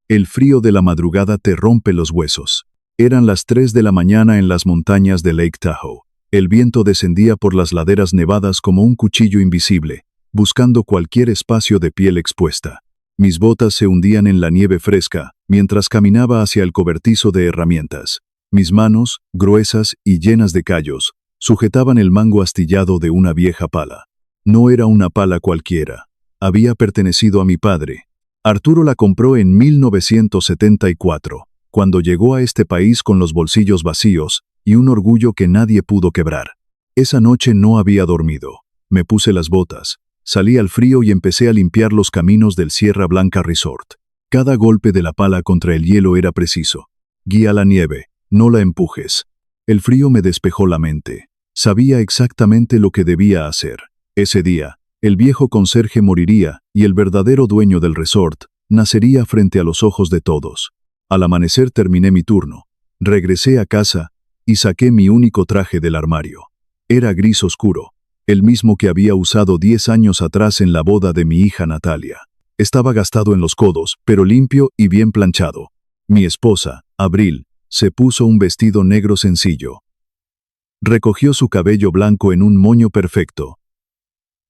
El frío de la madrugada te rompe los huesos. Eran las 3 de la mañana en las montañas de Lake Tahoe. El viento descendía por las laderas nevadas como un cuchillo invisible, buscando cualquier espacio de piel expuesta. Mis botas se hundían en la nieve fresca, mientras caminaba hacia el cobertizo de herramientas. Mis manos, gruesas y llenas de callos, sujetaban el mango astillado de una vieja pala. No era una pala cualquiera. Había pertenecido a mi padre. Arturo la compró en 1974, cuando llegó a este país con los bolsillos vacíos y un orgullo que nadie pudo quebrar. Esa noche no había dormido. Me puse las botas, salí al frío y empecé a limpiar los caminos del Sierra Blanca Resort. Cada golpe de la pala contra el hielo era preciso. Guía la nieve, no la empujes. El frío me despejó la mente. Sabía exactamente lo que debía hacer. Ese día, el viejo conserje moriría y el verdadero dueño del resort nacería frente a los ojos de todos. Al amanecer terminé mi turno. Regresé a casa y saqué mi único traje del armario. Era gris oscuro, el mismo que había usado 10 años atrás en la boda de mi hija Natalia. Estaba gastado en los codos, pero limpio y bien planchado. Mi esposa, Abril, se puso un vestido negro sencillo. Recogió su cabello blanco en un moño perfecto.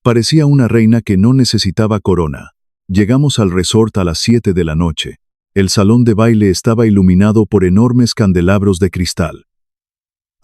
Parecía una reina que no necesitaba corona. Llegamos al resort a las 7 de la noche. El salón de baile estaba iluminado por enormes candelabros de cristal.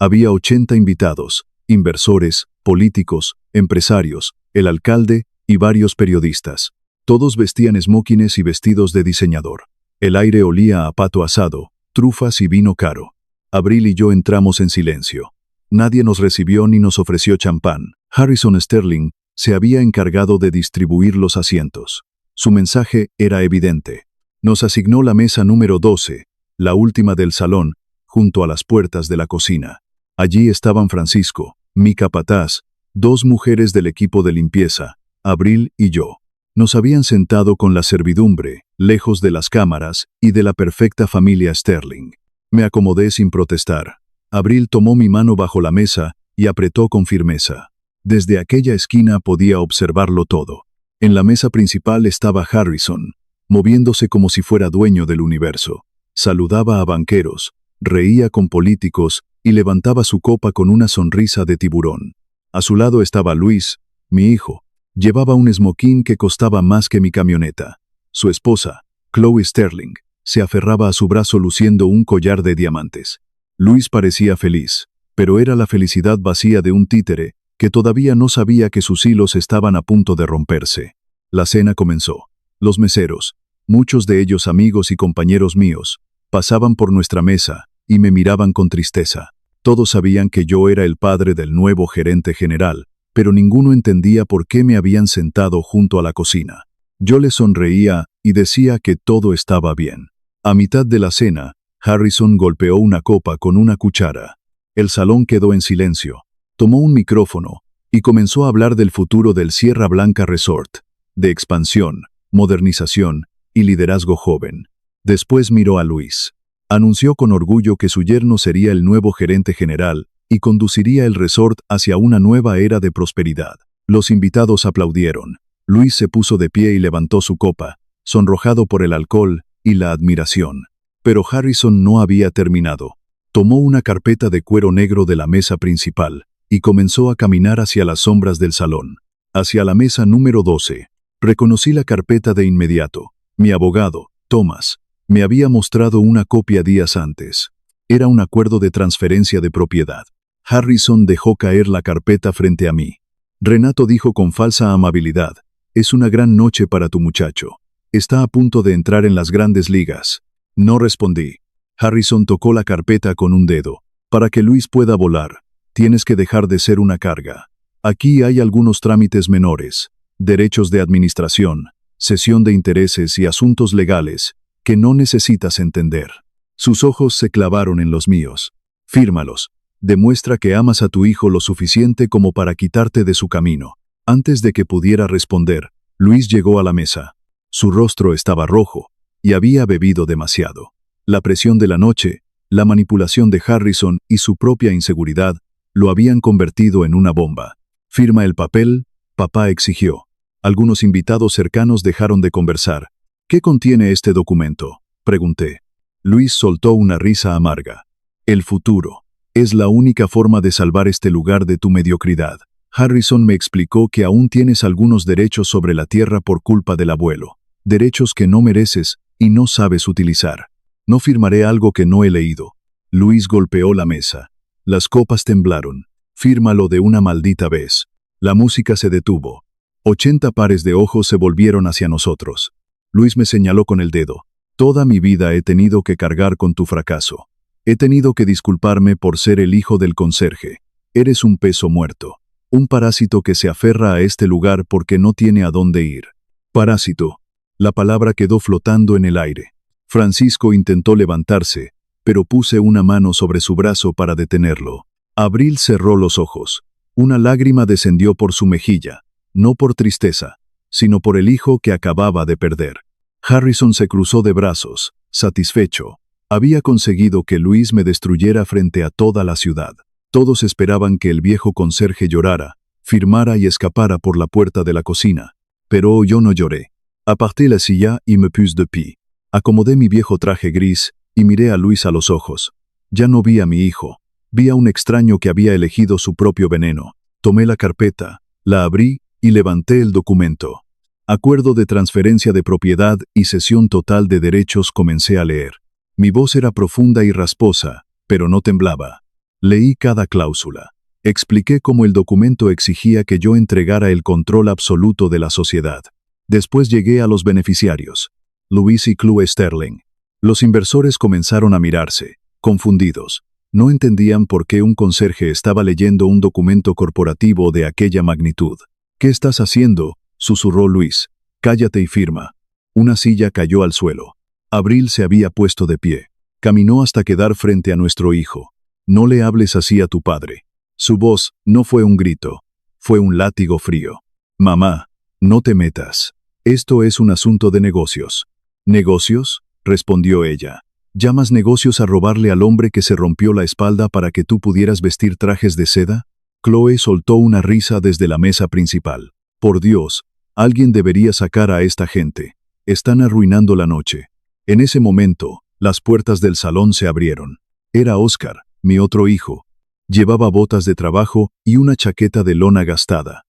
Había 80 invitados, inversores, políticos, empresarios, el alcalde y varios periodistas. Todos vestían smokines y vestidos de diseñador. El aire olía a pato asado, trufas y vino caro. Abril y yo entramos en silencio. Nadie nos recibió ni nos ofreció champán. Harrison Sterling se había encargado de distribuir los asientos. Su mensaje era evidente. Nos asignó la mesa número 12, la última del salón, junto a las puertas de la cocina. Allí estaban Francisco, mi capataz, 2 mujeres del equipo de limpieza, Abril y yo. Nos habían sentado con la servidumbre, lejos de las cámaras y de la perfecta familia Sterling. Me acomodé sin protestar. Abril tomó mi mano bajo la mesa y apretó con firmeza. Desde aquella esquina podía observarlo todo. En la mesa principal estaba Harrison, moviéndose como si fuera dueño del universo. Saludaba a banqueros, reía con políticos y levantaba su copa con una sonrisa de tiburón. A su lado estaba Luis, mi hijo. Llevaba un smoking que costaba más que mi camioneta. Su esposa, Chloe Sterling, se aferraba a su brazo luciendo un collar de diamantes. Luis parecía feliz, pero era la felicidad vacía de un títere que todavía no sabía que sus hilos estaban a punto de romperse. La cena comenzó. Los meseros, muchos de ellos amigos y compañeros míos, pasaban por nuestra mesa y me miraban con tristeza. Todos sabían que yo era el padre del nuevo gerente general, pero ninguno entendía por qué me habían sentado junto a la cocina. Yo les sonreía y decía que todo estaba bien. A mitad de la cena, Harrison golpeó una copa con una cuchara. El salón quedó en silencio. Tomó un micrófono y comenzó a hablar del futuro del Sierra Blanca Resort, de expansión, modernización y liderazgo joven. Después miró a Luis. Anunció con orgullo que su yerno sería el nuevo gerente general y conduciría el resort hacia una nueva era de prosperidad. Los invitados aplaudieron. Luis se puso de pie y levantó su copa, sonrojado por el alcohol y la admiración. Pero Harrison no había terminado. Tomó una carpeta de cuero negro de la mesa principal y comenzó a caminar hacia las sombras del salón, hacia la mesa número 12. Reconocí la carpeta de inmediato. Mi abogado, Thomas, me había mostrado una copia días antes. Era un acuerdo de transferencia de propiedad. Harrison dejó caer la carpeta frente a mí. Renato dijo con falsa amabilidad: «Es una gran noche para tu muchacho. Está a punto de entrar en las grandes ligas». No respondí. Harrison tocó la carpeta con un dedo. «Para que Luis pueda volar, tienes que dejar de ser una carga. Aquí hay algunos trámites menores, derechos de administración, cesión de intereses y asuntos legales que no necesitas entender». Sus ojos se clavaron en los míos. «Fírmalos. Demuestra que amas a tu hijo lo suficiente como para quitarte de su camino». Antes de que pudiera responder, Luis llegó a la mesa. Su rostro estaba rojo y había bebido demasiado. La presión de la noche, la manipulación de Harrison y su propia inseguridad lo habían convertido en una bomba. «Firma el papel», papá exigió. Algunos invitados cercanos dejaron de conversar. «¿Qué contiene este documento?». Pregunté. Luis soltó una risa amarga. El futuro. Es la única forma de salvar este lugar de tu mediocridad. Harrison me explicó que aún tienes algunos derechos sobre la tierra por culpa del abuelo. Derechos que no mereces y no sabes utilizar. No firmaré algo que no he leído. Luis golpeó la mesa. Las copas temblaron. Fírmalo de una maldita vez. La música se detuvo. 80 pares de ojos se volvieron hacia nosotros. Luis me señaló con el dedo. Toda mi vida he tenido que cargar con tu fracaso. He tenido que disculparme por ser el hijo del conserje. Eres un peso muerto. Un parásito que se aferra a este lugar porque no tiene a dónde ir. Parásito. La palabra quedó flotando en el aire. Francisco intentó levantarse, pero puse una mano sobre su brazo para detenerlo. Abril cerró los ojos. Una lágrima descendió por su mejilla, no por tristeza, sino por el hijo que acababa de perder. Harrison se cruzó de brazos, satisfecho. Había conseguido que Luis me destruyera frente a toda la ciudad. Todos esperaban que el viejo conserje llorara, firmara y escapara por la puerta de la cocina. Pero yo no lloré. Aparté la silla y me puse de pie. Acomodé mi viejo traje gris y miré a Luis a los ojos. Ya no vi a mi hijo. Vi a un extraño que había elegido su propio veneno. Tomé la carpeta, la abrí y levanté el documento. Acuerdo de transferencia de propiedad y cesión total de derechos. Comencé a leer. Mi voz era profunda y rasposa, pero no temblaba. Leí cada cláusula. Expliqué cómo el documento exigía que yo entregara el control absoluto de la sociedad. Después llegué a los beneficiarios. Luis y Chloe Sterling. Los inversores comenzaron a mirarse, confundidos. No entendían por qué un conserje estaba leyendo un documento corporativo de aquella magnitud. ¿Qué estás haciendo?, susurró Luis. Cállate y firma. Una silla cayó al suelo. Abril se había puesto de pie. Caminó hasta quedar frente a nuestro hijo. No le hables así a tu padre. Su voz no fue un grito, fue un látigo frío. Mamá, no te metas. Esto es un asunto de negocios. ¿Negocios?, respondió ella. ¿Llamas negocios a robarle al hombre que se rompió la espalda para que tú pudieras vestir trajes de seda? Chloe soltó una risa desde la mesa principal. Por Dios, alguien debería sacar a esta gente. Están arruinando la noche. En ese momento, las puertas del salón se abrieron. Era Oscar, mi otro hijo. Llevaba botas de trabajo y una chaqueta de lona gastada.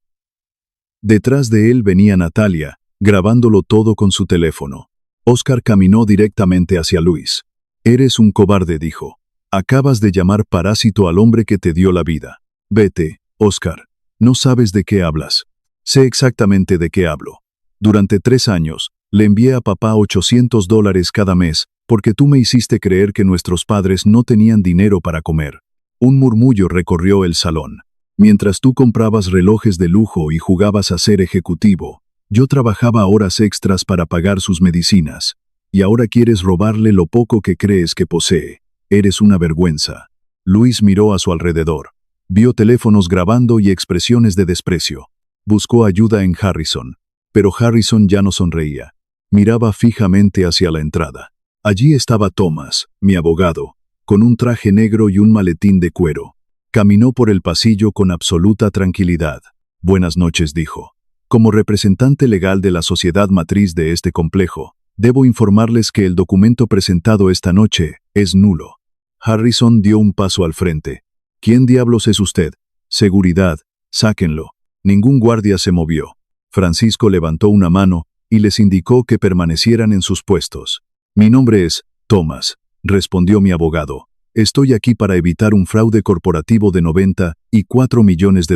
Detrás de él venía Natalia, grabándolo todo con su teléfono. Oscar caminó directamente hacia Luis. Eres un cobarde, dijo. Acabas de llamar parásito al hombre que te dio la vida. Vete, Oscar. No sabes de qué hablas. Sé exactamente de qué hablo. Durante 3 años, le envié a papá $800 cada mes, porque tú me hiciste creer que nuestros padres no tenían dinero para comer. Un murmullo recorrió el salón. Mientras tú comprabas relojes de lujo y jugabas a ser ejecutivo, yo trabajaba horas extras para pagar sus medicinas. Y ahora quieres robarle lo poco que crees que posee. Eres una vergüenza. Luis miró a su alrededor. Vio teléfonos grabando y expresiones de desprecio. Buscó ayuda en Harrison. Pero Harrison ya no sonreía. Miraba fijamente hacia la entrada. Allí estaba Thomas, mi abogado, con un traje negro y un maletín de cuero. Caminó por el pasillo con absoluta tranquilidad. Buenas noches, dijo. Como representante legal de la sociedad matriz de este complejo, debo informarles que el documento presentado esta noche es nulo. Harrison dio un paso al frente. ¿Quién diablos es usted? Seguridad, sáquenlo. Ningún guardia se movió. Francisco levantó una mano y les indicó que permanecieran en sus puestos. Mi nombre es Thomas, respondió mi abogado. Estoy aquí para evitar un fraude corporativo de $94 millones.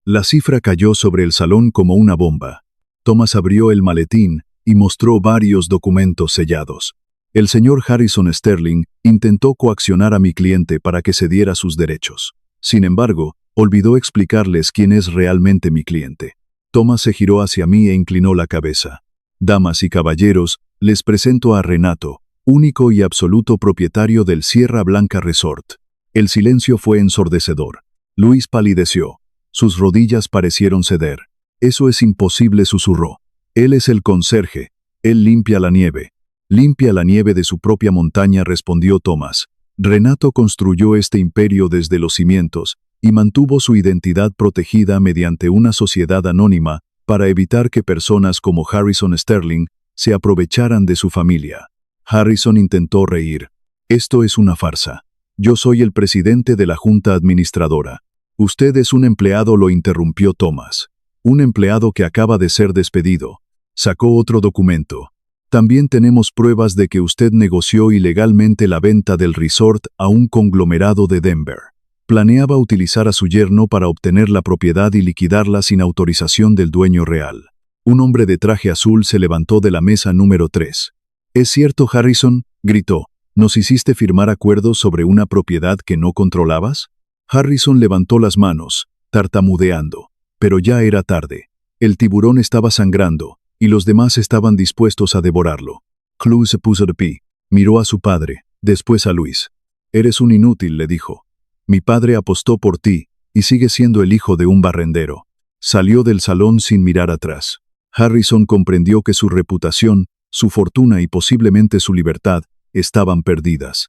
La cifra cayó sobre el salón como una bomba. Thomas abrió el maletín y mostró varios documentos sellados. El señor Harrison Sterling intentó coaccionar a mi cliente para que cediera sus derechos. Sin embargo, olvidó explicarles quién es realmente mi cliente. Thomas se giró hacia mí e inclinó la cabeza. Damas y caballeros, les presento a Renato, único y absoluto propietario del Sierra Blanca Resort. El silencio fue ensordecedor. Luis palideció. Sus rodillas parecieron ceder. Eso es imposible, susurró. Él es el conserje. Él limpia la nieve. Limpia la nieve de su propia montaña, respondió Thomas. Renato construyó este imperio desde los cimientos y mantuvo su identidad protegida mediante una sociedad anónima para evitar que personas como Harrison Sterling se aprovecharan de su familia. Harrison intentó reír. Esto es una farsa. Yo soy el presidente de la junta administradora. Usted es un empleado, lo interrumpió Thomas. Un empleado que acaba de ser despedido. Sacó otro documento. También tenemos pruebas de que usted negoció ilegalmente la venta del resort a un conglomerado de Denver. Planeaba utilizar a su yerno para obtener la propiedad y liquidarla sin autorización del dueño real. Un hombre de traje azul se levantó de la mesa número 3. «¿Es cierto, Harrison?», gritó. «¿Nos hiciste firmar acuerdos sobre una propiedad que no controlabas?». Harrison levantó las manos, tartamudeando. Pero ya era tarde. El tiburón estaba sangrando, y los demás estaban dispuestos a devorarlo. Chloe se puso de pie. Miró a su padre, después a Luis. «Eres un inútil», le dijo. «Mi padre apostó por ti, y sigue siendo el hijo de un barrendero». Salió del salón sin mirar atrás. Harrison comprendió que su reputación, su fortuna y posiblemente su libertad estaban perdidas.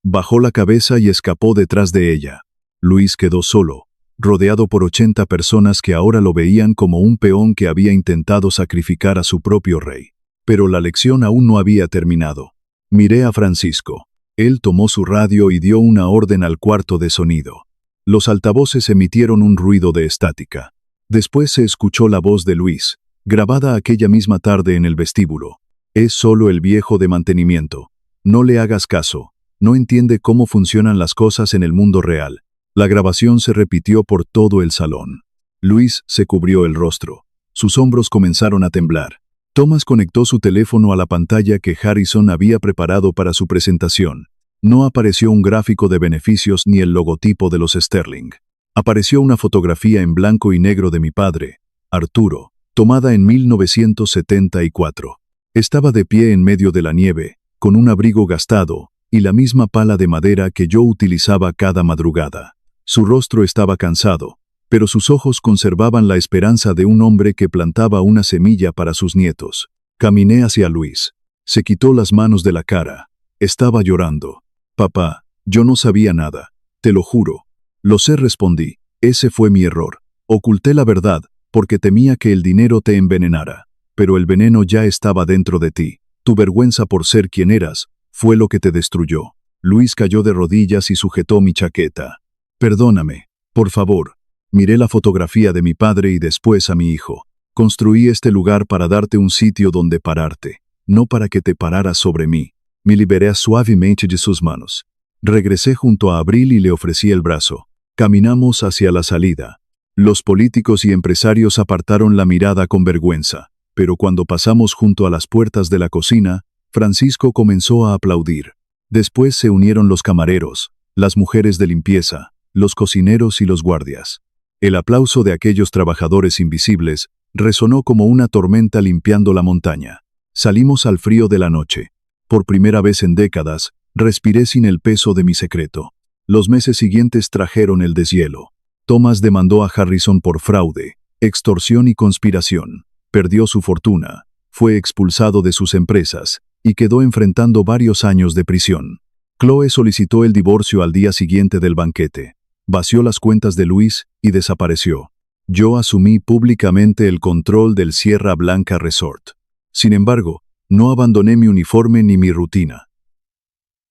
Bajó la cabeza y escapó detrás de ella. Luis quedó solo, rodeado por 80 personas que ahora lo veían como un peón que había intentado sacrificar a su propio rey. Pero la lección aún no había terminado. Miré a Francisco. Él tomó su radio y dio una orden al cuarto de sonido. Los altavoces emitieron un ruido de estática. Después se escuchó la voz de Luis, grabada aquella misma tarde en el vestíbulo. «Es solo el viejo de mantenimiento. No le hagas caso. No entiende cómo funcionan las cosas en el mundo real». La grabación se repitió por todo el salón. Luis se cubrió el rostro. Sus hombros comenzaron a temblar. Thomas conectó su teléfono a la pantalla que Harrison había preparado para su presentación. No apareció un gráfico de beneficios ni el logotipo de los Sterling. Apareció una fotografía en blanco y negro de mi padre, Arturo, tomada en 1974. Estaba de pie en medio de la nieve, con un abrigo gastado y la misma pala de madera que yo utilizaba cada madrugada. Su rostro estaba cansado, pero sus ojos conservaban la esperanza de un hombre que plantaba una semilla para sus nietos. Caminé hacia Luis. Se quitó las manos de la cara. Estaba llorando. «Papá, yo no sabía nada. Te lo juro». «Lo sé», respondí. «Ese fue mi error. Oculté la verdad, porque temía que el dinero te envenenara. Pero el veneno ya estaba dentro de ti. Tu vergüenza por ser quien eras fue lo que te destruyó». Luis cayó de rodillas y sujetó mi chaqueta. «Perdóname, por favor». Miré la fotografía de mi padre y después a mi hijo. «Construí este lugar para darte un sitio donde pararte, no para que te pararas sobre mí». Me liberé suavemente de sus manos. Regresé junto a Abril y le ofrecí el brazo. Caminamos hacia la salida. Los políticos y empresarios apartaron la mirada con vergüenza, pero cuando pasamos junto a las puertas de la cocina, Francisco comenzó a aplaudir. Después se unieron los camareros, las mujeres de limpieza, los cocineros y los guardias. El aplauso de aquellos trabajadores invisibles resonó como una tormenta limpiando la montaña. Salimos al frío de la noche. Por primera vez en décadas, respiré sin el peso de mi secreto. Los meses siguientes trajeron el deshielo. Thomas demandó a Harrison por fraude, extorsión y conspiración. Perdió su fortuna, fue expulsado de sus empresas y quedó enfrentando varios años de prisión. Chloe solicitó el divorcio al día siguiente del banquete. Vació las cuentas de Luis y desapareció. Yo asumí públicamente el control del Sierra Blanca Resort. Sin embargo, no abandoné mi uniforme ni mi rutina.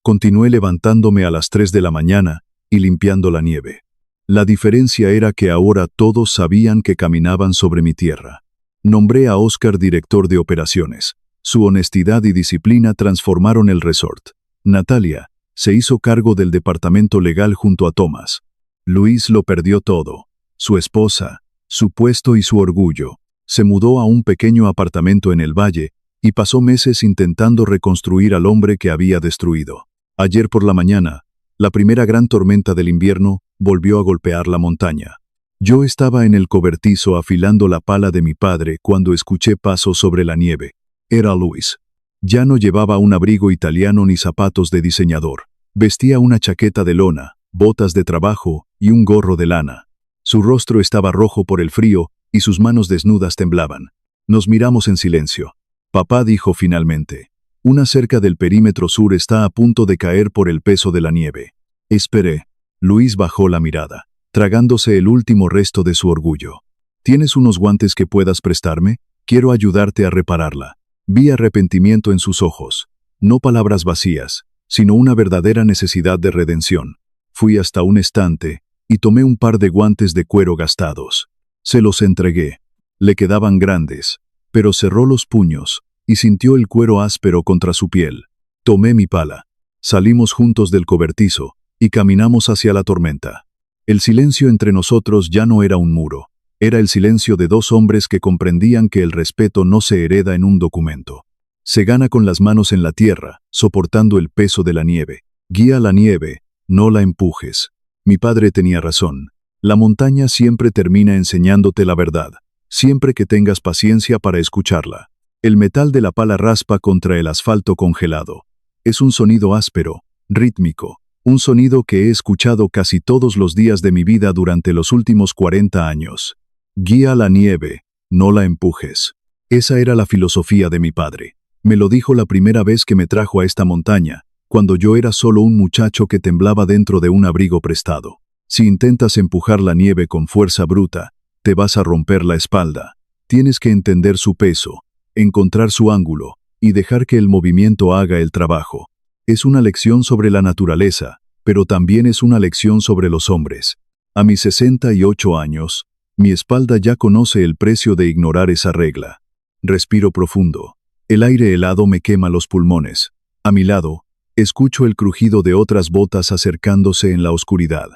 Continué levantándome a las 3 de la mañana y limpiando la nieve. La diferencia era que ahora todos sabían que caminaban sobre mi tierra. Nombré a Oscar director de operaciones. Su honestidad y disciplina transformaron el resort. Natalia se hizo cargo del departamento legal junto a Thomas. Luis lo perdió todo. Su esposa, su puesto y su orgullo. Se mudó a un pequeño apartamento en el valle y pasó meses intentando reconstruir al hombre que había destruido. Ayer por la mañana, la primera gran tormenta del invierno volvió a golpear la montaña. Yo estaba en el cobertizo afilando la pala de mi padre cuando escuché pasos sobre la nieve. Era Luis. Ya no llevaba un abrigo italiano ni zapatos de diseñador. Vestía una chaqueta de lona, botas de trabajo y un gorro de lana. Su rostro estaba rojo por el frío y sus manos desnudas temblaban. Nos miramos en silencio. Papá dijo finalmente: «Una cerca del perímetro sur está a punto de caer por el peso de la nieve». Esperé. Luis bajó la mirada, tragándose el último resto de su orgullo. «¿Tienes unos guantes que puedas prestarme? Quiero ayudarte a repararla». Vi arrepentimiento en sus ojos. No palabras vacías, sino una verdadera necesidad de redención. Fui hasta un estante y tomé un par de guantes de cuero gastados. Se los entregué. Le quedaban grandes, pero cerró los puños y sintió el cuero áspero contra su piel. Tomé mi pala. Salimos juntos del cobertizo y caminamos hacia la tormenta. El silencio entre nosotros ya no era un muro. Era el silencio de dos hombres que comprendían que el respeto no se hereda en un documento. Se gana con las manos en la tierra, soportando el peso de la nieve. Guía la nieve, no la empujes. Mi padre tenía razón. La montaña siempre termina enseñándote la verdad, siempre que tengas paciencia para escucharla. El metal de la pala raspa contra el asfalto congelado. Es un sonido áspero, rítmico, un sonido que he escuchado casi todos los días de mi vida durante los últimos 40 años. Guía la nieve, no la empujes. Esa era la filosofía de mi padre. Me lo dijo la primera vez que me trajo a esta montaña, cuando yo era solo un muchacho que temblaba dentro de un abrigo prestado. Si intentas empujar la nieve con fuerza bruta, te vas a romper la espalda. Tienes que entender su peso, encontrar su ángulo, y dejar que el movimiento haga el trabajo. Es una lección sobre la naturaleza, pero también es una lección sobre los hombres. A mis 68 años, mi espalda ya conoce el precio de ignorar esa regla. Respiro profundo. El aire helado me quema los pulmones. A mi lado, escucho el crujido de otras botas acercándose en la oscuridad.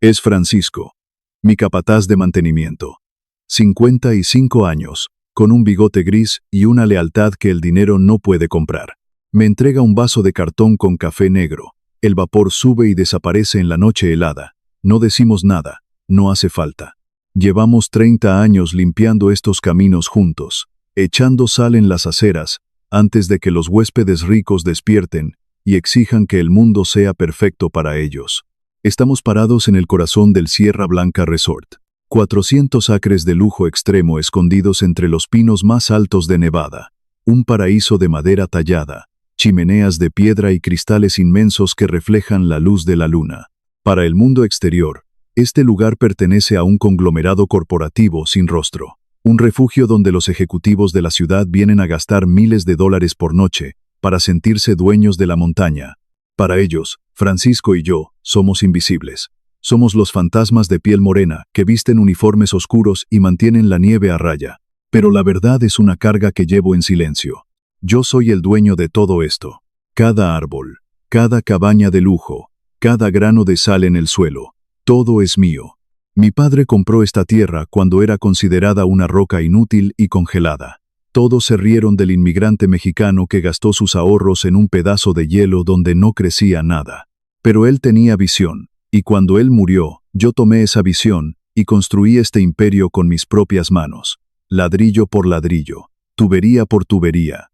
Es Francisco, mi capataz de mantenimiento. 55 años, con un bigote gris y una lealtad que el dinero no puede comprar. Me entrega un vaso de cartón con café negro. El vapor sube y desaparece en la noche helada. No decimos nada, no hace falta. Llevamos 30 años limpiando estos caminos juntos, echando sal en las aceras, antes de que los huéspedes ricos despierten y exijan que el mundo sea perfecto para ellos. Estamos parados en el corazón del Sierra Blanca Resort. 400 acres de lujo extremo escondidos entre los pinos más altos de Nevada. Un paraíso de madera tallada, chimeneas de piedra y cristales inmensos que reflejan la luz de la luna. Para el mundo exterior, este lugar pertenece a un conglomerado corporativo sin rostro. Un refugio donde los ejecutivos de la ciudad vienen a gastar miles de dólares por noche para sentirse dueños de la montaña. Para ellos, Francisco y yo somos invisibles. Somos los fantasmas de piel morena que visten uniformes oscuros y mantienen la nieve a raya. Pero la verdad es una carga que llevo en silencio. Yo soy el dueño de todo esto. Cada árbol, cada cabaña de lujo, cada grano de sal en el suelo, todo es mío. Mi padre compró esta tierra cuando era considerada una roca inútil y congelada. Todos se rieron del inmigrante mexicano que gastó sus ahorros en un pedazo de hielo donde no crecía nada. Pero él tenía visión, y cuando él murió, yo tomé esa visión y construí este imperio con mis propias manos, ladrillo por ladrillo, tubería por tubería.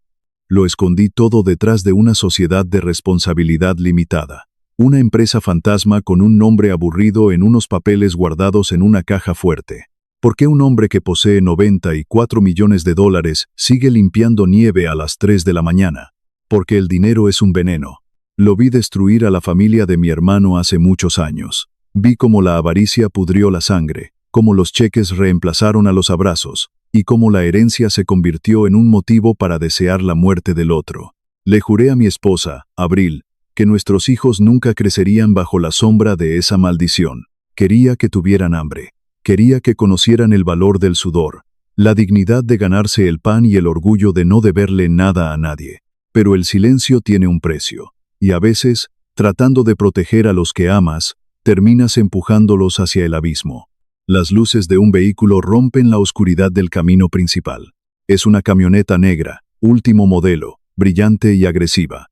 Lo escondí todo detrás de una sociedad de responsabilidad limitada. Una empresa fantasma con un nombre aburrido en unos papeles guardados en una caja fuerte. ¿Por qué un hombre que posee 94 millones de dólares sigue limpiando nieve a las 3 de la mañana? Porque el dinero es un veneno. Lo vi destruir a la familia de mi hermano hace muchos años. Vi cómo la avaricia pudrió la sangre, cómo los cheques reemplazaron a los abrazos, y cómo la herencia se convirtió en un motivo para desear la muerte del otro. Le juré a mi esposa, Abril, que nuestros hijos nunca crecerían bajo la sombra de esa maldición. Quería que tuvieran hambre. Quería que conocieran el valor del sudor, la dignidad de ganarse el pan y el orgullo de no deberle nada a nadie. Pero el silencio tiene un precio, y a veces, tratando de proteger a los que amas, terminas empujándolos hacia el abismo. Las luces de un vehículo rompen la oscuridad del camino principal. Es una camioneta negra, último modelo, brillante y agresiva.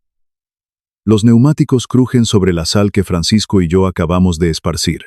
Los neumáticos crujen sobre la sal que Francisco y yo acabamos de esparcir.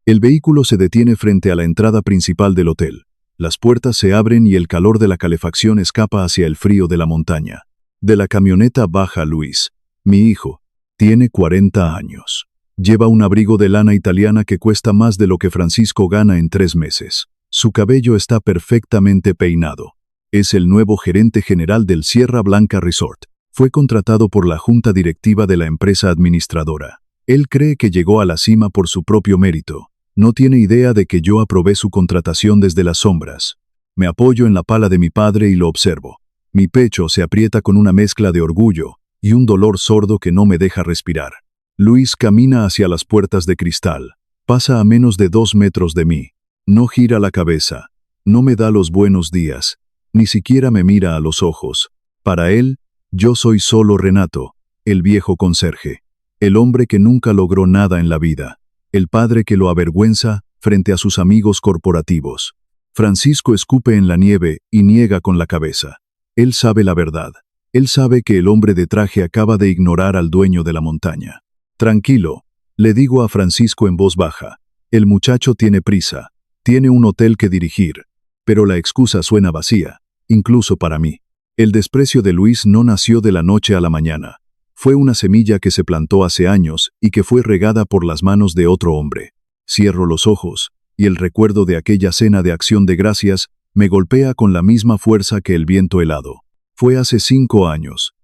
El vehículo se detiene frente a la entrada principal del hotel. Las puertas se abren y el calor de la calefacción escapa hacia el frío de la montaña. De la camioneta baja Luis, mi hijo. Tiene 40 años. Lleva un abrigo de lana italiana que cuesta más de lo que Francisco gana en 3 meses. Su cabello está perfectamente peinado. Es el nuevo gerente general del Sierra Blanca Resort. Fue contratado por la junta directiva de la empresa administradora. Él cree que llegó a la cima por su propio mérito. No tiene idea de que yo aprobé su contratación desde las sombras. Me apoyo en la pala de mi padre y lo observo. Mi pecho se aprieta con una mezcla de orgullo, y un dolor sordo que no me deja respirar. Luis camina hacia las puertas de cristal. Pasa a menos de 2 metros de mí. No gira la cabeza. No me da los buenos días. Ni siquiera me mira a los ojos. Para él, yo soy solo Renato, el viejo conserje. El hombre que nunca logró nada en la vida. El padre que lo avergüenza frente a sus amigos corporativos. Francisco escupe en la nieve y niega con la cabeza. Él sabe la verdad. Él sabe que el hombre de traje acaba de ignorar al dueño de la montaña. Tranquilo, le digo a Francisco en voz baja. El muchacho tiene prisa. Tiene un hotel que dirigir. Pero la excusa suena vacía, incluso para mí. El desprecio de Luis no nació de la noche a la mañana. Fue una semilla que se plantó hace años y que fue regada por las manos de otro hombre. Cierro los ojos, y el recuerdo de aquella cena de acción de gracias me golpea con la misma fuerza que el viento helado. Fue hace 5 años.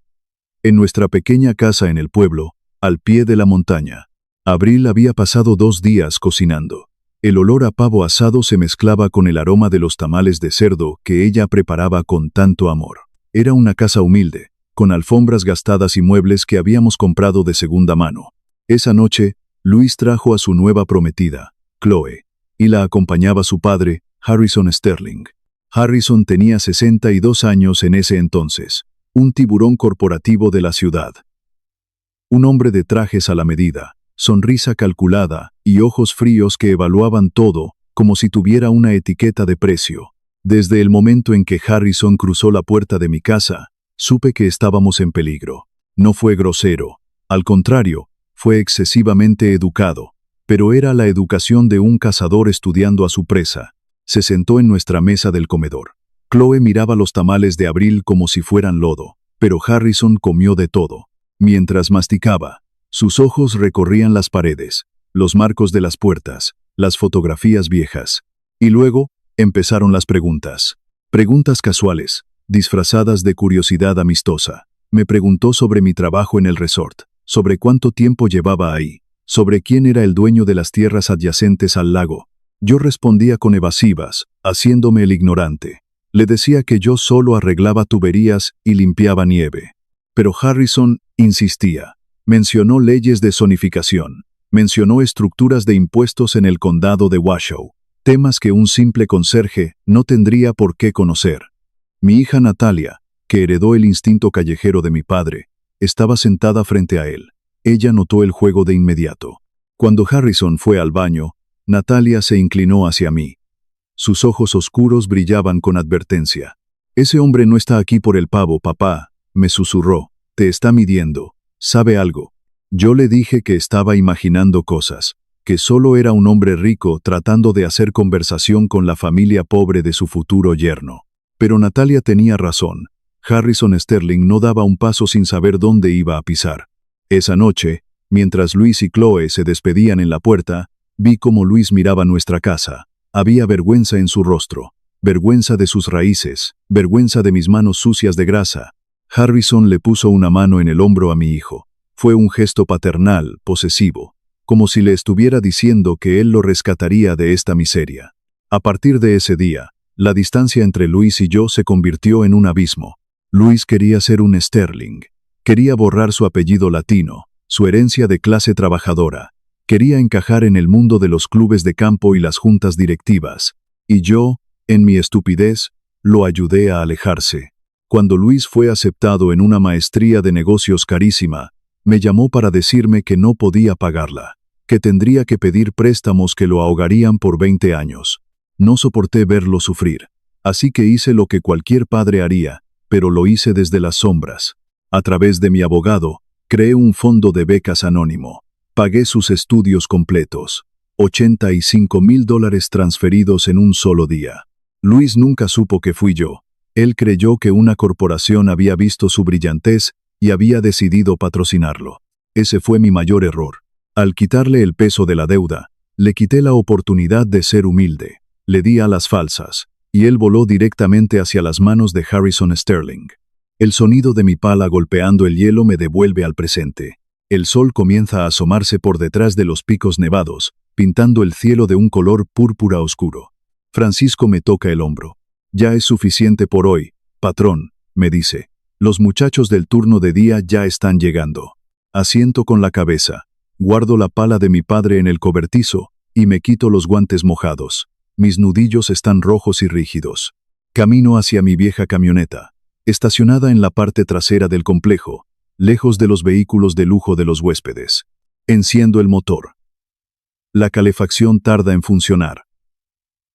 En nuestra pequeña casa en el pueblo, al pie de la montaña. Abril había pasado 2 días cocinando. El olor a pavo asado se mezclaba con el aroma de los tamales de cerdo que ella preparaba con tanto amor. Era una casa humilde, con alfombras gastadas y muebles que habíamos comprado de segunda mano. Esa noche, Luis trajo a su nueva prometida, Chloe, y la acompañaba su padre, Harrison Sterling. Harrison tenía 62 años en ese entonces, un tiburón corporativo de la ciudad. Un hombre de trajes a la medida, sonrisa calculada y ojos fríos que evaluaban todo como si tuviera una etiqueta de precio. Desde el momento en que Harrison cruzó la puerta de mi casa, supe que estábamos en peligro. No fue grosero, al contrario, fue excesivamente educado, pero era la educación de un cazador estudiando a su presa. Se sentó en nuestra mesa del comedor. Chloe miraba los tamales de Abril como si fueran lodo, pero Harrison comió de todo. Mientras masticaba, sus ojos recorrían las paredes, los marcos de las puertas, las fotografías viejas. Y luego, empezaron las preguntas. Preguntas casuales, disfrazadas de curiosidad amistosa. Me preguntó sobre mi trabajo en el resort, sobre cuánto tiempo llevaba ahí, sobre quién era el dueño de las tierras adyacentes al lago. Yo respondía con evasivas, haciéndome el ignorante. Le decía que yo solo arreglaba tuberías y limpiaba nieve. Pero Harrison insistía. Mencionó leyes de zonificación. Mencionó estructuras de impuestos en el condado de Washoe. Temas que un simple conserje no tendría por qué conocer. Mi hija Natalia, que heredó el instinto callejero de mi padre, estaba sentada frente a él. Ella notó el juego de inmediato. Cuando Harrison fue al baño, Natalia se inclinó hacia mí. Sus ojos oscuros brillaban con advertencia. «Ese hombre no está aquí por el pavo, papá», me susurró. «Te está midiendo. ¿Sabe algo?» Yo le dije que estaba imaginando cosas, que solo era un hombre rico tratando de hacer conversación con la familia pobre de su futuro yerno. Pero Natalia tenía razón. Harrison Sterling no daba un paso sin saber dónde iba a pisar. Esa noche, mientras Luis y Chloe se despedían en la puerta, vi cómo Luis miraba nuestra casa. Había vergüenza en su rostro, vergüenza de sus raíces, vergüenza de mis manos sucias de grasa. Harrison le puso una mano en el hombro a mi hijo. Fue un gesto paternal, posesivo, como si le estuviera diciendo que él lo rescataría de esta miseria. A partir de ese día, la distancia entre Luis y yo se convirtió en un abismo. Luis quería ser un Sterling. Quería borrar su apellido latino, su herencia de clase trabajadora. Quería encajar en el mundo de los clubes de campo y las juntas directivas. Y yo, en mi estupidez, lo ayudé a alejarse. Cuando Luis fue aceptado en una maestría de negocios carísima, me llamó para decirme que no podía pagarla, que tendría que pedir préstamos que lo ahogarían por 20 años. No soporté verlo sufrir, así que hice lo que cualquier padre haría, pero lo hice desde las sombras. A través de mi abogado, creé un fondo de becas anónimo. Pagué sus estudios completos. $85,000 transferidos en un solo día. Luis nunca supo que fui yo. Él creyó que una corporación había visto su brillantez y había decidido patrocinarlo. Ese fue mi mayor error. Al quitarle el peso de la deuda, le quité la oportunidad de ser humilde. Le di alas falsas, y él voló directamente hacia las manos de Harrison Sterling. El sonido de mi pala golpeando el hielo me devuelve al presente. El sol comienza a asomarse por detrás de los picos nevados, pintando el cielo de un color púrpura oscuro. Francisco me toca el hombro. «Ya es suficiente por hoy, patrón», me dice. Los muchachos del turno de día ya están llegando. Asiento con la cabeza. Guardo la pala de mi padre en el cobertizo y me quito los guantes mojados. Mis nudillos están rojos y rígidos. Camino hacia mi vieja camioneta, estacionada en la parte trasera del complejo, lejos de los vehículos de lujo de los huéspedes. Enciendo el motor. La calefacción tarda en funcionar.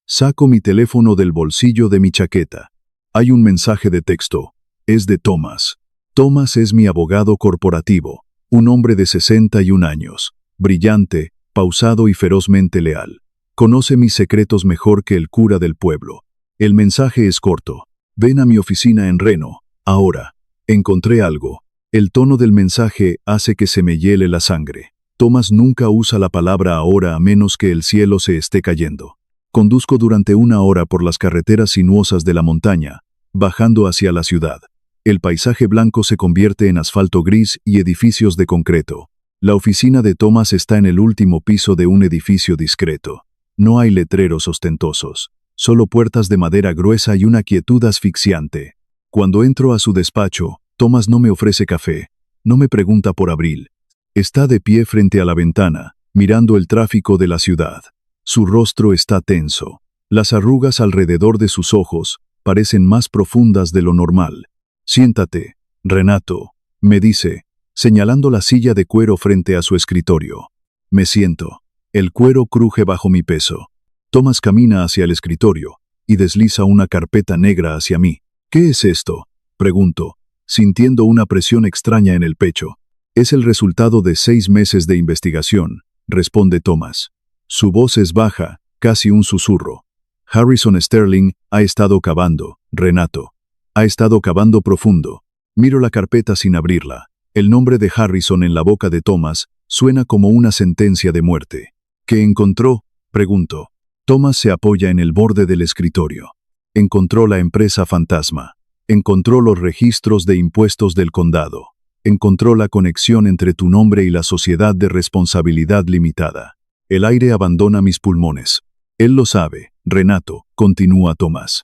Saco mi teléfono del bolsillo de mi chaqueta. Hay un mensaje de texto. Es de Thomas. Thomas es mi abogado corporativo, un hombre de 61 años, brillante, pausado y ferozmente leal. Conoce mis secretos mejor que el cura del pueblo. El mensaje es corto. Ven a mi oficina en Reno, ahora. Encontré algo. El tono del mensaje hace que se me hiele la sangre. Thomas nunca usa la palabra ahora a menos que el cielo se esté cayendo. Conduzco durante 1 hora por las carreteras sinuosas de la montaña, bajando hacia la ciudad. El paisaje blanco se convierte en asfalto gris y edificios de concreto. La oficina de Thomas está en el último piso de un edificio discreto. No hay letreros ostentosos, solo puertas de madera gruesa y una quietud asfixiante. Cuando entro a su despacho, Thomas no me ofrece café, no me pregunta por Abril. Está de pie frente a la ventana, mirando el tráfico de la ciudad. Su rostro está tenso. Las arrugas alrededor de sus ojos parecen más profundas de lo normal. Siéntate, Renato, me dice, señalando la silla de cuero frente a su escritorio. Me siento. El cuero cruje bajo mi peso. Thomas camina hacia el escritorio y desliza una carpeta negra hacia mí. ¿Qué es esto?, pregunto, sintiendo una presión extraña en el pecho. Es el resultado de 6 meses de investigación, responde Thomas. Su voz es baja, casi un susurro. Harrison Sterling ha estado cavando, Renato. Ha estado cavando profundo. Miro la carpeta sin abrirla. El nombre de Harrison en la boca de Thomas suena como una sentencia de muerte. ¿Qué encontró?, pregunto. Thomas se apoya en el borde del escritorio. Encontró la empresa fantasma. Encontró los registros de impuestos del condado. Encontró la conexión entre tu nombre y la sociedad de responsabilidad limitada. El aire abandona mis pulmones. Él lo sabe, Renato, continúa Thomas.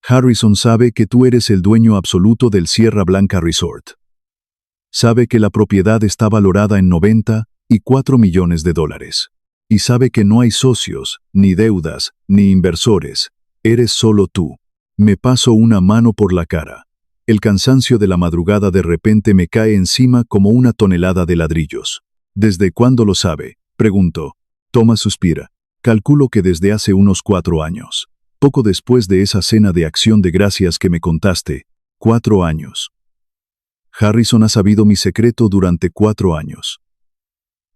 Harrison sabe que tú eres el dueño absoluto del Sierra Blanca Resort. Sabe que la propiedad está valorada en $94 millones. Y sabe que no hay socios, ni deudas, ni inversores. Eres solo tú. Me paso una mano por la cara. El cansancio de la madrugada de repente me cae encima como una tonelada de ladrillos. ¿Desde cuándo lo sabe?, pregunto. Thomas suspira. Calculo que desde hace unos 4 años. Poco después de esa cena de acción de gracias que me contaste. 4 años. Harrison ha sabido mi secreto durante 4 años.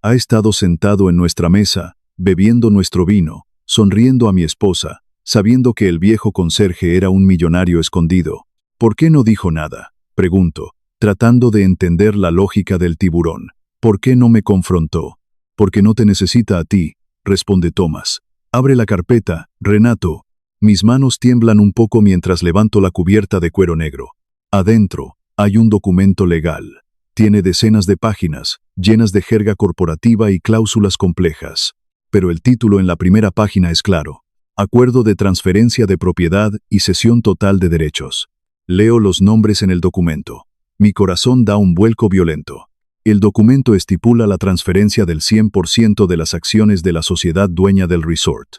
Ha estado sentado en nuestra mesa, bebiendo nuestro vino, sonriendo a mi esposa, sabiendo que el viejo conserje era un millonario escondido. ¿Por qué no dijo nada?, pregunto, tratando de entender la lógica del tiburón. ¿Por qué no me confrontó? Porque no te necesita a ti, responde Thomas. Abre la carpeta, Renato. Mis manos tiemblan un poco mientras levanto la cubierta de cuero negro. Adentro, hay un documento legal. Tiene decenas de páginas, llenas de jerga corporativa y cláusulas complejas. Pero el título en la primera página es claro. Acuerdo de transferencia de propiedad y cesión total de derechos. Leo los nombres en el documento. Mi corazón da un vuelco violento. El documento estipula la transferencia del 100% de las acciones de la sociedad dueña del resort.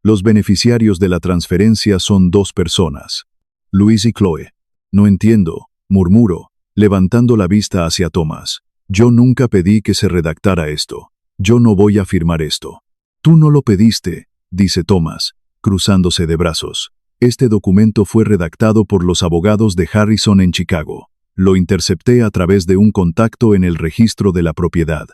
Los beneficiarios de la transferencia son 2 personas. Luis y Chloe. No entiendo, murmuro, levantando la vista hacia Thomas. Yo nunca pedí que se redactara esto. Yo no voy a firmar esto. Tú no lo pediste, dice Thomas, cruzándose de brazos. Este documento fue redactado por los abogados de Harrison en Chicago. Lo intercepté a través de un contacto en el registro de la propiedad.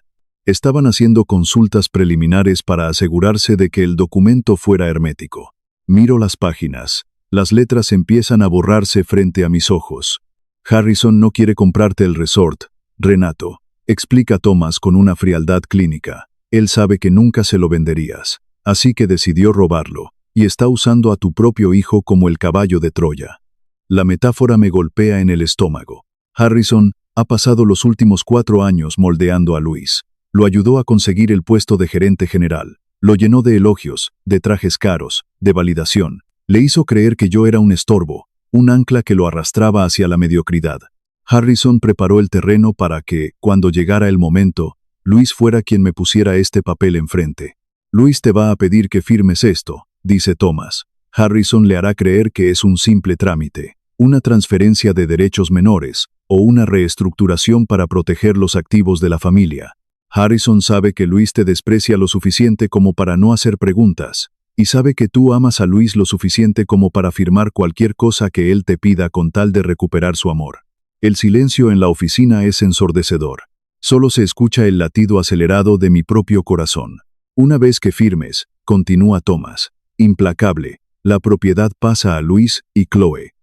Estaban haciendo consultas preliminares para asegurarse de que el documento fuera hermético. Miro las páginas. Las letras empiezan a borrarse frente a mis ojos. Harrison no quiere comprarte el resort, Renato, explica Thomas con una frialdad clínica. Él sabe que nunca se lo venderías, así que decidió robarlo, y está usando a tu propio hijo como el caballo de Troya. La metáfora me golpea en el estómago. Harrison ha pasado los últimos 4 años moldeando a Luis. Lo ayudó a conseguir el puesto de gerente general. Lo llenó de elogios, de trajes caros, de validación. Le hizo creer que yo era un estorbo, un ancla que lo arrastraba hacia la mediocridad. Harrison preparó el terreno para que, cuando llegara el momento, Luis fuera quien me pusiera este papel enfrente. Luis te va a pedir que firmes esto, dice Thomas. Harrison le hará creer que es un simple trámite, una transferencia de derechos menores, o una reestructuración para proteger los activos de la familia. Harrison sabe que Luis te desprecia lo suficiente como para no hacer preguntas, y sabe que tú amas a Luis lo suficiente como para firmar cualquier cosa que él te pida con tal de recuperar su amor. El silencio en la oficina es ensordecedor. Solo se escucha el latido acelerado de mi propio corazón. Una vez que firmes, continúa Thomas, implacable, la propiedad pasa a Luis y Chloe.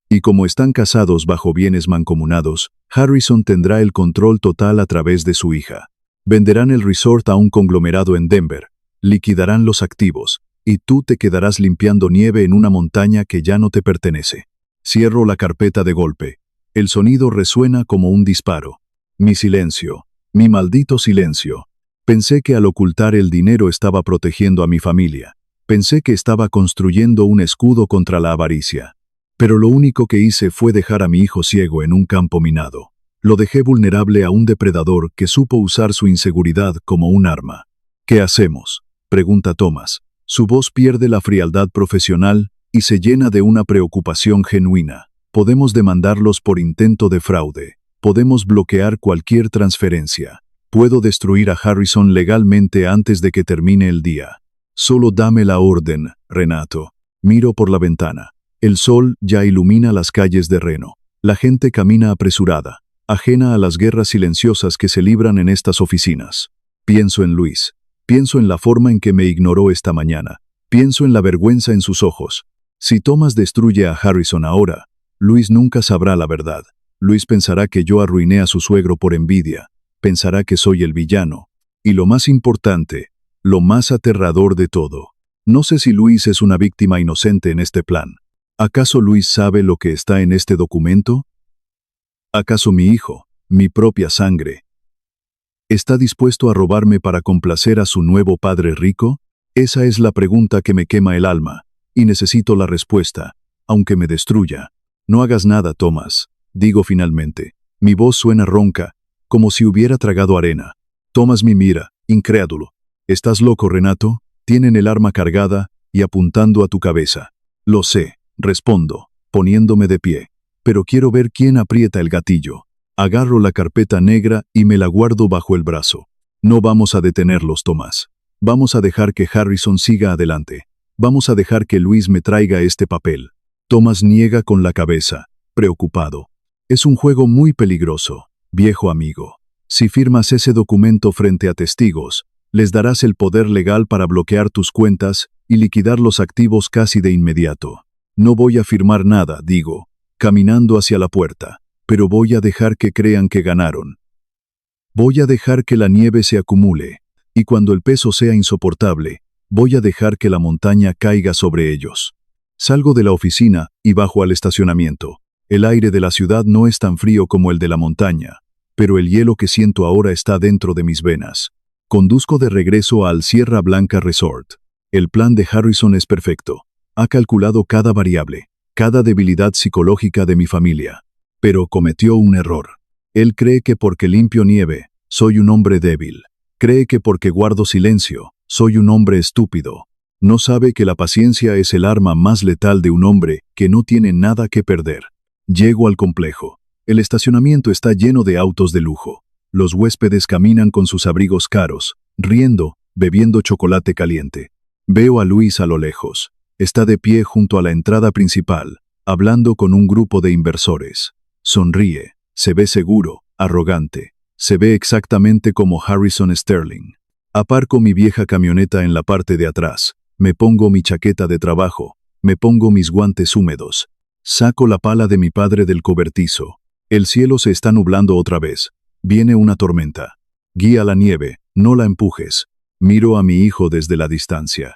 Y como están casados bajo bienes mancomunados, Harrison tendrá el control total a través de su hija. Venderán el resort a un conglomerado en Denver, liquidarán los activos, y tú te quedarás limpiando nieve en una montaña que ya no te pertenece. Cierro la carpeta de golpe. El sonido resuena como un disparo. Mi silencio, mi maldito silencio. Pensé que al ocultar el dinero estaba protegiendo a mi familia. Pensé que estaba construyendo un escudo contra la avaricia. Pero lo único que hice fue dejar a mi hijo ciego en un campo minado. Lo dejé vulnerable a un depredador que supo usar su inseguridad como un arma. ¿Qué hacemos?, pregunta Thomas. Su voz pierde la frialdad profesional y se llena de una preocupación genuina. Podemos demandarlos por intento de fraude. Podemos bloquear cualquier transferencia. Puedo destruir a Harrison legalmente antes de que termine el día. Solo dame la orden, Renato. Miro por la ventana. El sol ya ilumina las calles de Reno. La gente camina apresurada, ajena a las guerras silenciosas que se libran en estas oficinas. Pienso en Luis. Pienso en la forma en que me ignoró esta mañana. Pienso en la vergüenza en sus ojos. Si Thomas destruye a Harrison ahora, Luis nunca sabrá la verdad. Luis pensará que yo arruiné a su suegro por envidia. Pensará que soy el villano. Y lo más importante, lo más aterrador de todo, no sé si Luis es una víctima inocente en este plan. ¿Acaso Luis sabe lo que está en este documento? ¿Acaso mi hijo, mi propia sangre, está dispuesto a robarme para complacer a su nuevo padre rico? Esa es la pregunta que me quema el alma, y necesito la respuesta, aunque me destruya. No hagas nada, Thomas, digo finalmente. Mi voz suena ronca, como si hubiera tragado arena. Thomas me mira, incrédulo. ¿Estás loco, Renato? Tienen el arma cargada y apuntando a tu cabeza. Lo sé, respondo, poniéndome de pie. Pero quiero ver quién aprieta el gatillo. Agarro la carpeta negra y me la guardo bajo el brazo. No vamos a detenerlos, Thomas. Vamos a dejar que Harrison siga adelante. Vamos a dejar que Luis me traiga este papel. Thomas niega con la cabeza, preocupado. Es un juego muy peligroso, viejo amigo. Si firmas ese documento frente a testigos, les darás el poder legal para bloquear tus cuentas y liquidar los activos casi de inmediato. No voy a firmar nada, digo, caminando hacia la puerta, pero voy a dejar que crean que ganaron. Voy a dejar que la nieve se acumule, y cuando el peso sea insoportable, voy a dejar que la montaña caiga sobre ellos. Salgo de la oficina y bajo al estacionamiento. El aire de la ciudad no es tan frío como el de la montaña, pero el hielo que siento ahora está dentro de mis venas. Conduzco de regreso al Sierra Blanca Resort. El plan de Harrison es perfecto. Ha calculado cada variable, cada debilidad psicológica de mi familia. Pero cometió un error. Él cree que porque limpio nieve, soy un hombre débil. Cree que porque guardo silencio, soy un hombre estúpido. No sabe que la paciencia es el arma más letal de un hombre que no tiene nada que perder. Llego al complejo. El estacionamiento está lleno de autos de lujo. Los huéspedes caminan con sus abrigos caros, riendo, bebiendo chocolate caliente. Veo a Luis a lo lejos. Está de pie junto a la entrada principal, hablando con un grupo de inversores. Sonríe, se ve seguro, arrogante. Se ve exactamente como Harrison Sterling. Aparco mi vieja camioneta en la parte de atrás. Me pongo mi chaqueta de trabajo. Me pongo mis guantes húmedos. Saco la pala de mi padre del cobertizo. El cielo se está nublando otra vez. Viene una tormenta. Guía la nieve, no la empujes. Miro a mi hijo desde la distancia.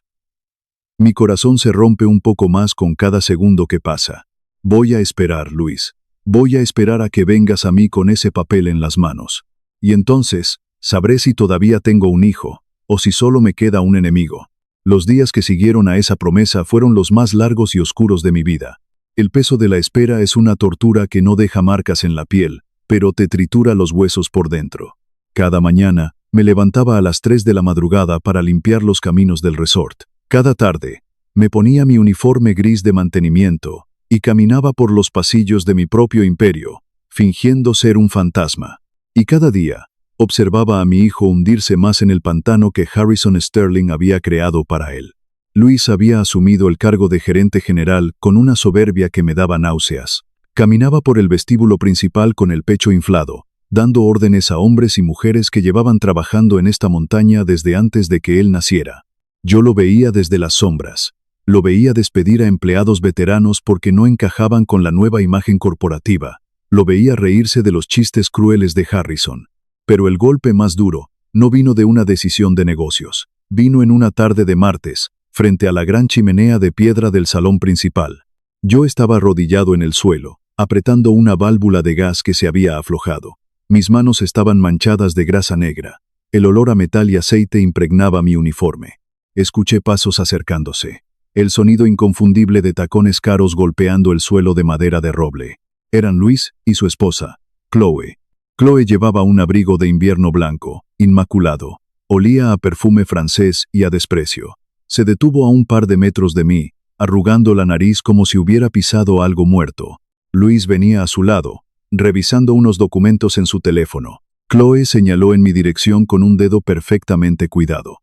Mi corazón se rompe un poco más con cada segundo que pasa. Voy a esperar, Luis. Voy a esperar a que vengas a mí con ese papel en las manos. Y entonces, sabré si todavía tengo un hijo, o si solo me queda un enemigo. Los días que siguieron a esa promesa fueron los más largos y oscuros de mi vida. El peso de la espera es una tortura que no deja marcas en la piel, pero te tritura los huesos por dentro. Cada mañana, me levantaba a las 3 de la madrugada para limpiar los caminos del resort. Cada tarde, me ponía mi uniforme gris de mantenimiento y caminaba por los pasillos de mi propio imperio, fingiendo ser un fantasma. Y cada día, observaba a mi hijo hundirse más en el pantano que Harrison Sterling había creado para él. Luis había asumido el cargo de gerente general con una soberbia que me daba náuseas. Caminaba por el vestíbulo principal con el pecho inflado, dando órdenes a hombres y mujeres que llevaban trabajando en esta montaña desde antes de que él naciera. Yo lo veía desde las sombras. Lo veía despedir a empleados veteranos porque no encajaban con la nueva imagen corporativa. Lo veía reírse de los chistes crueles de Harrison. Pero el golpe más duro no vino de una decisión de negocios. Vino en una tarde de martes, frente a la gran chimenea de piedra del salón principal. Yo estaba arrodillado en el suelo, apretando una válvula de gas que se había aflojado. Mis manos estaban manchadas de grasa negra. El olor a metal y aceite impregnaba mi uniforme. Escuché pasos acercándose. El sonido inconfundible de tacones caros golpeando el suelo de madera de roble. Eran Luis y su esposa, Chloe. Chloe llevaba un abrigo de invierno blanco, inmaculado. Olía a perfume francés y a desprecio. Se detuvo a un par de metros de mí, arrugando la nariz como si hubiera pisado algo muerto. Luis venía a su lado, revisando unos documentos en su teléfono. Chloe señaló en mi dirección con un dedo perfectamente cuidado.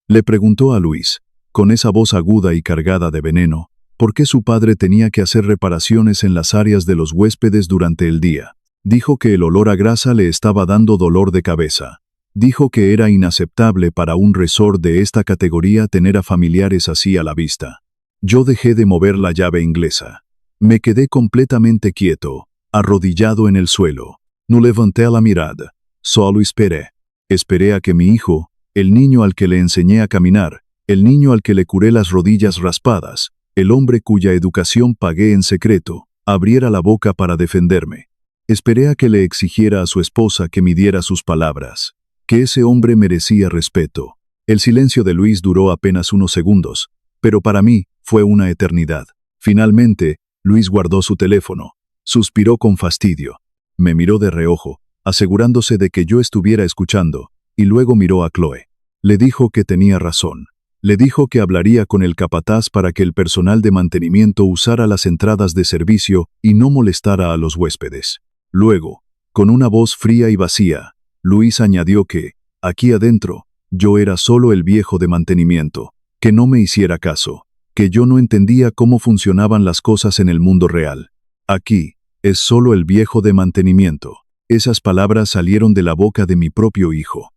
Le preguntó a Luis, con esa voz aguda y cargada de veneno, por qué su padre tenía que hacer reparaciones en las áreas de los huéspedes durante el día. Dijo que el olor a grasa le estaba dando dolor de cabeza. Dijo que era inaceptable para un resort de esta categoría tener a familiares así a la vista. Yo dejé de mover la llave inglesa. Me quedé completamente quieto, arrodillado en el suelo. No levanté la mirada, solo esperé. Esperé a que mi hijo, el niño al que le enseñé a caminar, el niño al que le curé las rodillas raspadas, el hombre cuya educación pagué en secreto, abriera la boca para defenderme. Esperé a que le exigiera a su esposa que midiera sus palabras, que ese hombre merecía respeto. El silencio de Luis duró apenas unos segundos, pero para mí fue una eternidad. Finalmente, Luis guardó su teléfono, suspiró con fastidio, me miró de reojo, asegurándose de que yo estuviera escuchando, y luego miró a Chloe. Le dijo que tenía razón. Le dijo que hablaría con el capataz para que el personal de mantenimiento usara las entradas de servicio y no molestara a los huéspedes. Luego, con una voz fría y vacía, Luis añadió que, aquí adentro, yo era solo el viejo de mantenimiento, que no me hiciera caso, que yo no entendía cómo funcionaban las cosas en el mundo real. Aquí, es solo el viejo de mantenimiento. Esas palabras salieron de la boca de mi propio hijo.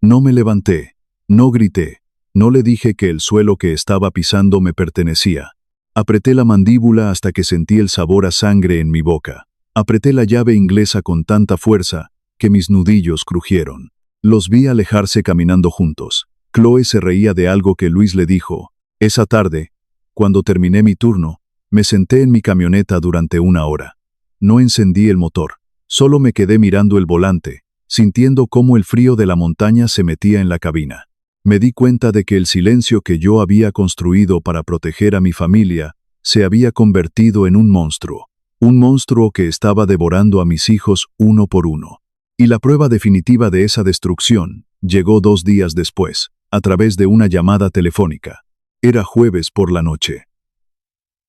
No me levanté, no grité, no le dije que el suelo que estaba pisando me pertenecía. Apreté la mandíbula hasta que sentí el sabor a sangre en mi boca. Apreté la llave inglesa con tanta fuerza que mis nudillos crujieron. Los vi alejarse caminando juntos. Chloe se reía de algo que Luis le dijo. Esa tarde, cuando terminé mi turno, me senté en mi camioneta durante 1 hora. No encendí el motor, solo me quedé mirando el volante, sintiendo cómo el frío de la montaña se metía en la cabina. Me di cuenta de que el silencio que yo había construido para proteger a mi familia se había convertido en un monstruo que estaba devorando a mis hijos uno por uno. Y la prueba definitiva de esa destrucción llegó 2 días después, a través de una llamada telefónica. Era jueves por la noche.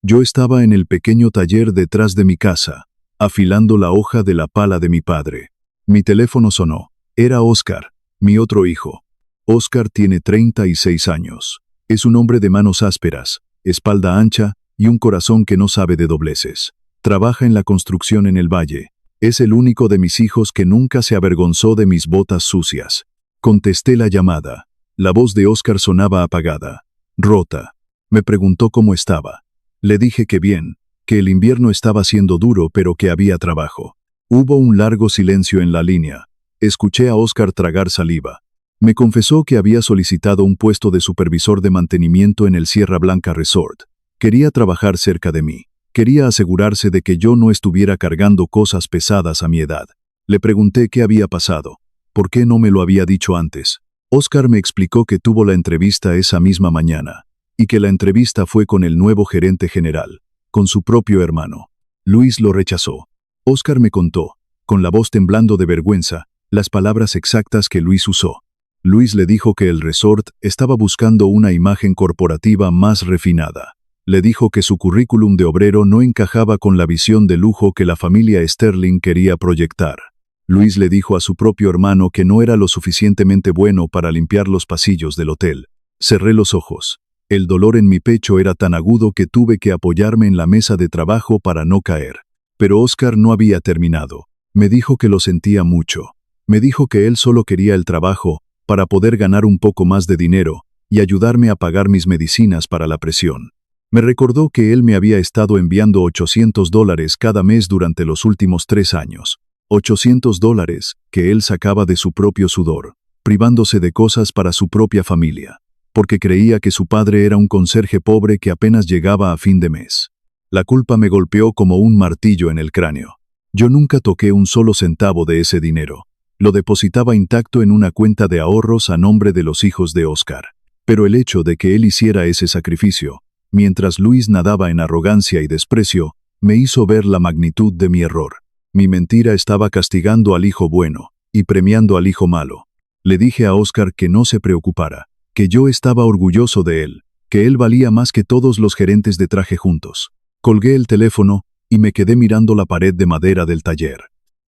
Yo estaba en el pequeño taller detrás de mi casa, afilando la hoja de la pala de mi padre. Mi teléfono sonó. Era Oscar, mi otro hijo. Oscar tiene 36 años. Es un hombre de manos ásperas, espalda ancha y un corazón que no sabe de dobleces. Trabaja en la construcción en el valle. Es el único de mis hijos que nunca se avergonzó de mis botas sucias. Contesté la llamada. La voz de Oscar sonaba apagada, rota. Me preguntó cómo estaba. Le dije que bien, que el invierno estaba siendo duro pero que había trabajo. Hubo un largo silencio en la línea. Escuché a Oscar tragar saliva. Me confesó que había solicitado un puesto de supervisor de mantenimiento en el Sierra Blanca Resort. Quería trabajar cerca de mí. Quería asegurarse de que yo no estuviera cargando cosas pesadas a mi edad. Le pregunté qué había pasado. ¿Por qué no me lo había dicho antes? Oscar me explicó que tuvo la entrevista esa misma mañana, y que la entrevista fue con el nuevo gerente general, con su propio hermano. Luis lo rechazó. Oscar me contó, con la voz temblando de vergüenza, las palabras exactas que Luis usó. Luis le dijo que el resort estaba buscando una imagen corporativa más refinada. Le dijo que su currículum de obrero no encajaba con la visión de lujo que la familia Sterling quería proyectar. Luis le dijo a su propio hermano que no era lo suficientemente bueno para limpiar los pasillos del hotel. Cerré los ojos. El dolor en mi pecho era tan agudo que tuve que apoyarme en la mesa de trabajo para no caer. Pero Oscar no había terminado. Me dijo que lo sentía mucho. Me dijo que él solo quería el trabajo para poder ganar un poco más de dinero y ayudarme a pagar mis medicinas para la presión. Me recordó que él me había estado enviando $800 cada mes durante los últimos 3 años. $800 que él sacaba de su propio sudor, privándose de cosas para su propia familia, porque creía que su padre era un conserje pobre que apenas llegaba a fin de mes. La culpa me golpeó como un martillo en el cráneo. Yo nunca toqué un solo centavo de ese dinero. Lo depositaba intacto en una cuenta de ahorros a nombre de los hijos de Oscar. Pero el hecho de que él hiciera ese sacrificio, mientras Luis nadaba en arrogancia y desprecio, me hizo ver la magnitud de mi error. Mi mentira estaba castigando al hijo bueno y premiando al hijo malo. Le dije a Oscar que no se preocupara, que yo estaba orgulloso de él, que él valía más que todos los gerentes de traje juntos. Colgué el teléfono y me quedé mirando la pared de madera del taller.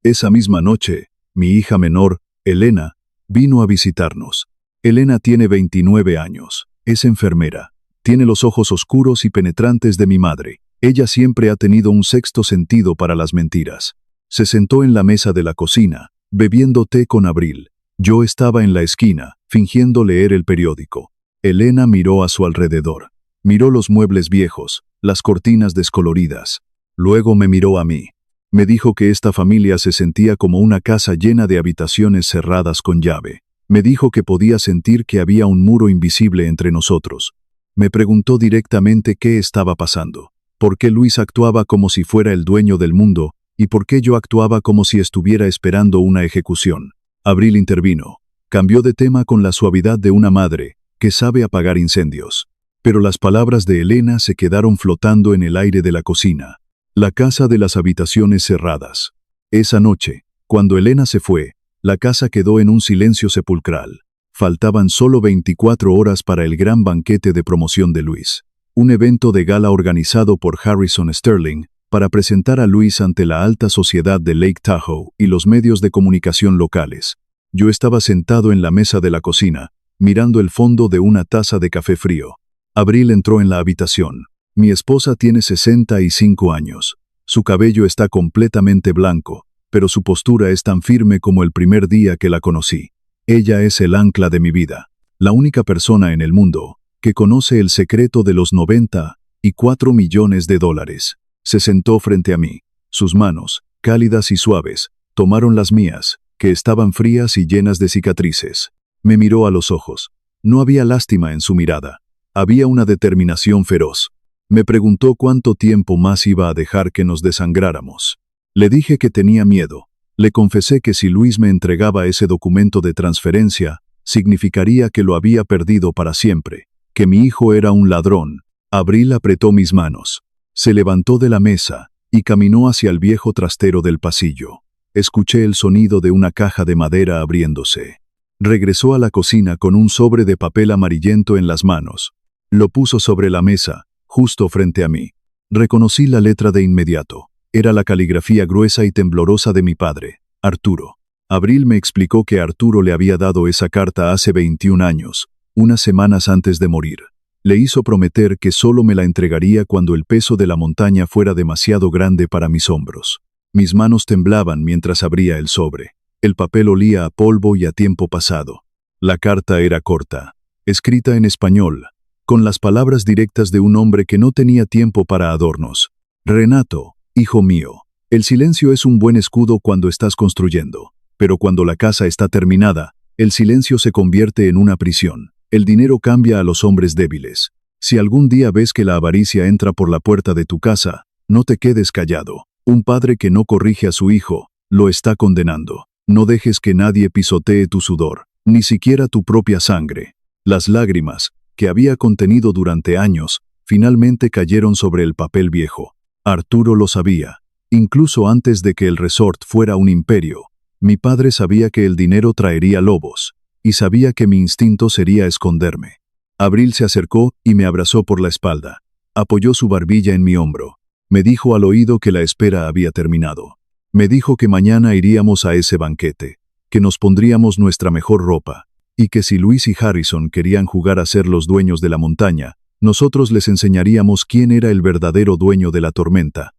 Esa misma noche, mi hija menor, Elena, vino a visitarnos. Elena tiene 29 años, es enfermera. Tiene los ojos oscuros y penetrantes de mi madre. Ella siempre ha tenido un sexto sentido para las mentiras. Se sentó en la mesa de la cocina, bebiendo té con Abril. Yo estaba en la esquina, fingiendo leer el periódico. Elena miró a su alrededor. Miró los muebles viejos, las cortinas descoloridas. Luego me miró a mí. Me dijo que esta familia se sentía como una casa llena de habitaciones cerradas con llave. Me dijo que podía sentir que había un muro invisible entre nosotros. Me preguntó directamente qué estaba pasando, por qué Luis actuaba como si fuera el dueño del mundo y por qué yo actuaba como si estuviera esperando una ejecución. Abril intervino. Cambió de tema con la suavidad de una madre que sabe apagar incendios. Pero las palabras de Elena se quedaron flotando en el aire de la cocina. La casa de las habitaciones cerradas. Esa noche, cuando Elena se fue, la casa quedó en un silencio sepulcral. Faltaban solo 24 horas para el gran banquete de promoción de Luis. Un evento de gala organizado por Harrison Sterling para presentar a Luis ante la alta sociedad de Lake Tahoe y los medios de comunicación locales. Yo estaba sentado en la mesa de la cocina, mirando el fondo de una taza de café frío. Abril entró en la habitación. Mi esposa tiene 65 años. Su cabello está completamente blanco, pero su postura es tan firme como el primer día que la conocí. Ella es el ancla de mi vida, la única persona en el mundo que conoce el secreto de los $94 millones. Se sentó frente a mí. Sus manos, cálidas y suaves, tomaron las mías, que estaban frías y llenas de cicatrices. Me miró a los ojos. No había lástima en su mirada. Había una determinación feroz. Me preguntó cuánto tiempo más iba a dejar que nos desangráramos. Le dije que tenía miedo. Le confesé que si Luis me entregaba ese documento de transferencia, significaría que lo había perdido para siempre, que mi hijo era un ladrón. Abril apretó mis manos. Se levantó de la mesa y caminó hacia el viejo trastero del pasillo. Escuché el sonido de una caja de madera abriéndose. Regresó a la cocina con un sobre de papel amarillento en las manos. Lo puso sobre la mesa, justo frente a mí. Reconocí la letra de inmediato. Era la caligrafía gruesa y temblorosa de mi padre, Arturo. Abril me explicó que Arturo le había dado esa carta hace 21 años, unas semanas antes de morir. Le hizo prometer que solo me la entregaría cuando el peso de la montaña fuera demasiado grande para mis hombros. Mis manos temblaban mientras abría el sobre. El papel olía a polvo y a tiempo pasado. La carta era corta, escrita en español, con las palabras directas de un hombre que no tenía tiempo para adornos. Renato, hijo mío, el silencio es un buen escudo cuando estás construyendo, pero cuando la casa está terminada, el silencio se convierte en una prisión. El dinero cambia a los hombres débiles. Si algún día ves que la avaricia entra por la puerta de tu casa, no te quedes callado. Un padre que no corrige a su hijo, lo está condenando. No dejes que nadie pisotee tu sudor, ni siquiera tu propia sangre. Las lágrimas, que había contenido durante años, finalmente cayeron sobre el papel viejo. Arturo lo sabía. Incluso antes de que el resort fuera un imperio, mi padre sabía que el dinero traería lobos, y sabía que mi instinto sería esconderme. Abril se acercó y me abrazó por la espalda. Apoyó su barbilla en mi hombro. Me dijo al oído que la espera había terminado. Me dijo que mañana iríamos a ese banquete, que nos pondríamos nuestra mejor ropa, y que si Luis y Harrison querían jugar a ser los dueños de la montaña, nosotros les enseñaríamos quién era el verdadero dueño de la tormenta.